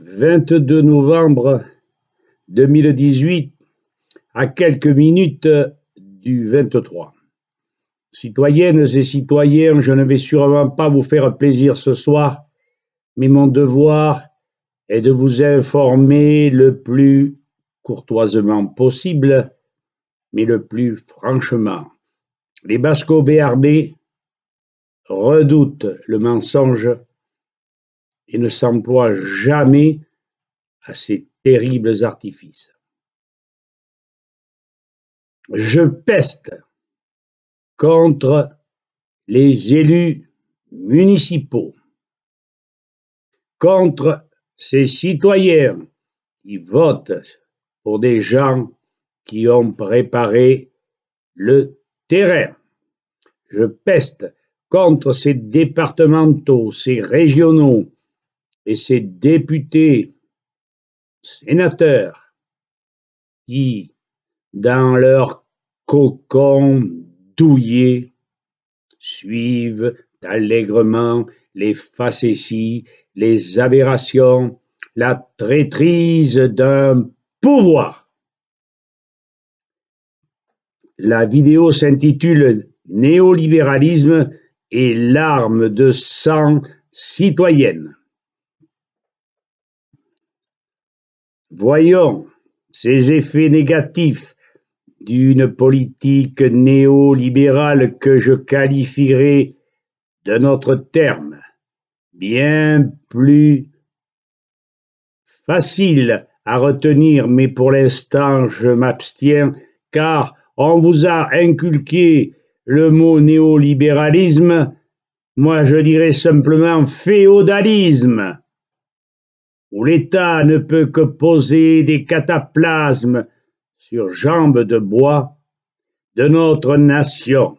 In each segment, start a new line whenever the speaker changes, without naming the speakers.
22 novembre 2018, à quelques minutes du 23. Citoyennes et citoyens, je ne vais sûrement pas vous faire plaisir ce soir, mais mon devoir est de vous informer le plus courtoisement possible, mais le plus franchement. Les Basco-BRB redoutent le mensonge et ne s'emploient jamais à ces terribles artifices. Je peste contre les élus municipaux, contre ces citoyens qui votent pour des gens qui ont préparé le terrain. Je peste contre ces départementaux, ces régionaux et ces députés, sénateurs qui, dans leur cocon douillet, suivent allègrement les facéties, les aberrations, la traîtrise d'un pouvoir. La vidéo s'intitule « Néolibéralisme et l'arme de sang citoyenne ». Voyons ces effets négatifs d'une politique néolibérale que je qualifierais d'un autre terme, bien plus facile à retenir, mais pour l'instant je m'abstiens, car on vous a inculqué le mot néolibéralisme, moi je dirais simplement féodalisme, où l'État ne peut que poser des cataplasmes sur jambes de bois de notre nation.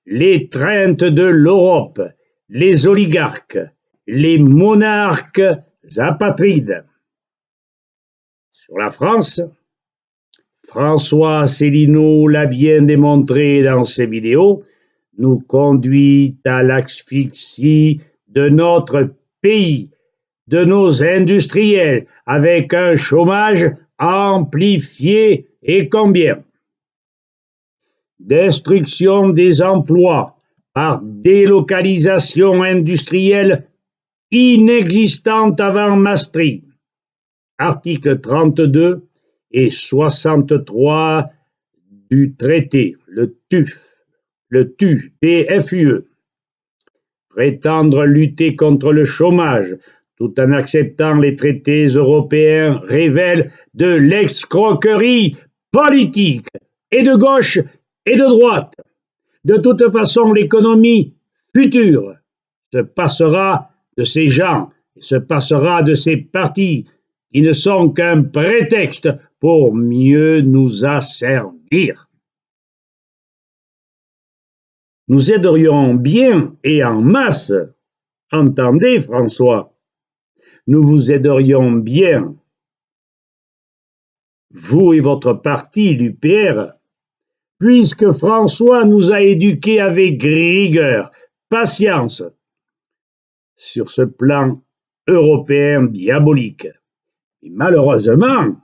L'étreinte de l'Europe, les oligarques, les monarques apatrides. Sur la France, François Asselineau l'a bien démontré dans ses vidéos, nous conduit à l'asphyxie de notre pays, de nos industriels, avec un chômage amplifié et combien? Destruction des emplois par délocalisation industrielle inexistante avant Maastricht. Articles 32 et 63 du traité, le TUFUE. Prétendre lutter contre le chômage tout en acceptant les traités européens révèle de l'escroquerie politique et de gauche et de droite. De toute façon, l'économie future se passera de ces gens, se passera de ces partis qui ne sont qu'un prétexte pour mieux nous asservir. Nous aiderions bien et en masse, entendez François, nous vous aiderions bien, vous et votre parti, l'UPR, puisque François nous a éduqués avec rigueur, patience, sur ce plan européen diabolique. Et malheureusement,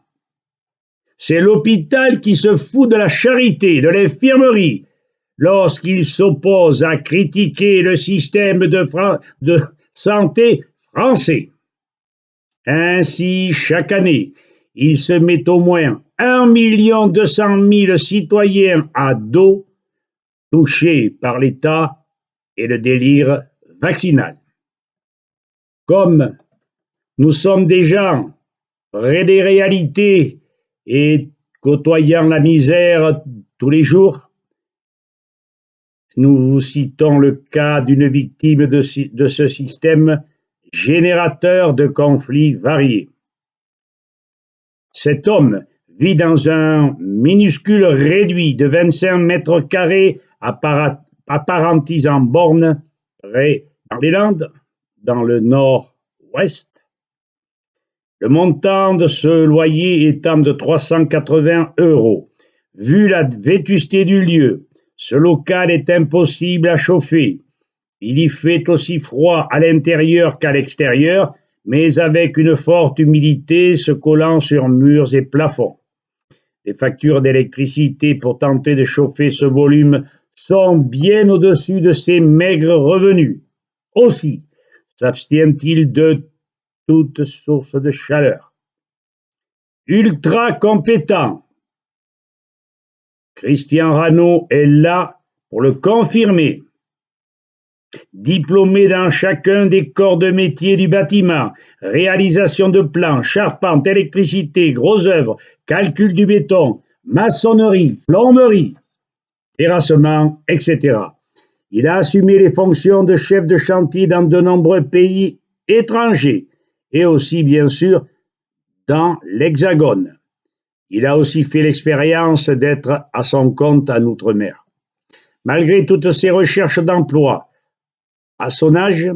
c'est l'hôpital qui se fout de la charité, de l'infirmerie, lorsqu'il s'oppose à critiquer le système de santé français. Ainsi, chaque année, il se met au moins 1 200 000 citoyens à dos touchés par l'État et le délire vaccinal. Comme nous sommes des gens près des réalités et côtoyant la misère tous les jours, nous vous citons le cas d'une victime de ce système générateur de conflits variés. Cet homme vit dans un minuscule réduit de 25 mètres carrés à Parentis-en-Born, près dans les Landes, dans le nord-ouest. Le montant de ce loyer étant de 380 €. Vu la vétusté du lieu, ce local est impossible à chauffer. Il y fait aussi froid à l'intérieur qu'à l'extérieur, mais avec une forte humidité se collant sur murs et plafonds. Les factures d'électricité pour tenter de chauffer ce volume sont bien au-dessus de ses maigres revenus. Aussi s'abstient-il de toute source de chaleur. Ultra compétent. Christian Rano est là pour le confirmer. Diplômé dans chacun des corps de métier du bâtiment, réalisation de plans, charpente, électricité, gros œuvres, calcul du béton, maçonnerie, plomberie, terrassement, etc. Il a assumé les fonctions de chef de chantier dans de nombreux pays étrangers et aussi, bien sûr, dans l'Hexagone. Il a aussi fait l'expérience d'être à son compte en Outre-mer. Malgré toutes ses recherches d'emploi, à son âge,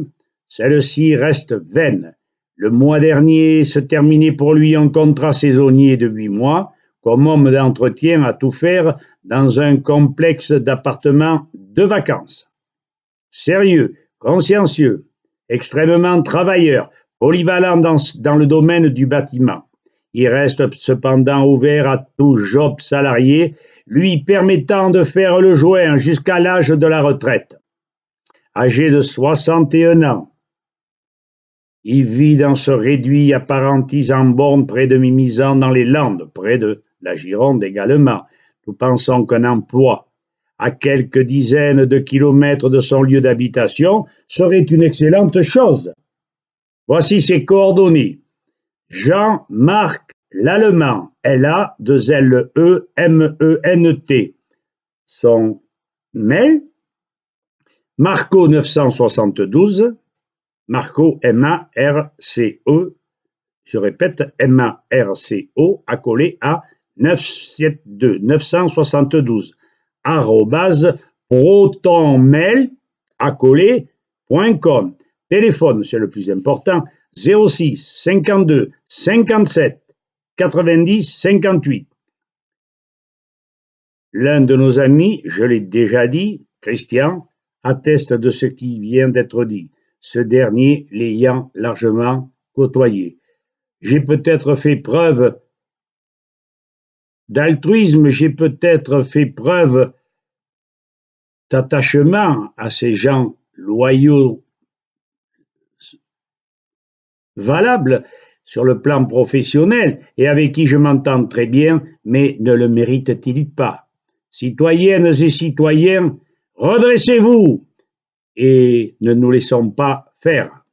celle-ci reste vaine. Le mois dernier se terminait pour lui un contrat saisonnier de 8 mois, comme homme d'entretien à tout faire dans un complexe d'appartements de vacances. Sérieux, consciencieux, extrêmement travailleur, polyvalent dans le domaine du bâtiment. Il reste cependant ouvert à tout job salarié, lui permettant de faire le joint jusqu'à l'âge de la retraite. Âgé de 61 ans, il vit dans ce réduit à Parentis en borne près de Mimizan dans les Landes, près de la Gironde également. Nous pensons qu'un emploi à quelques dizaines de kilomètres de son lieu d'habitation serait une excellente chose. Voici ses coordonnées. Jean-Marc Lallemand, L-A-2-L-E-M-E-N-T. Son mail, Marco 972, Marco M-A-R-C-E, je répète, M-A-R-C-O, accolé à 972, arrobase protonmail, accolé.com. Téléphone, c'est le plus important, 06 52 57 90 58. L'un de nos amis, je l'ai déjà dit, Christian, atteste de ce qui vient d'être dit, ce dernier l'ayant largement côtoyé. J'ai peut-être fait preuve d'altruisme, j'ai peut-être fait preuve d'attachement à ces gens loyaux, valables sur le plan professionnel et avec qui je m'entends très bien, mais ne le mérite-t-il pas? Citoyennes et citoyens, redressez-vous et ne nous laissons pas faire.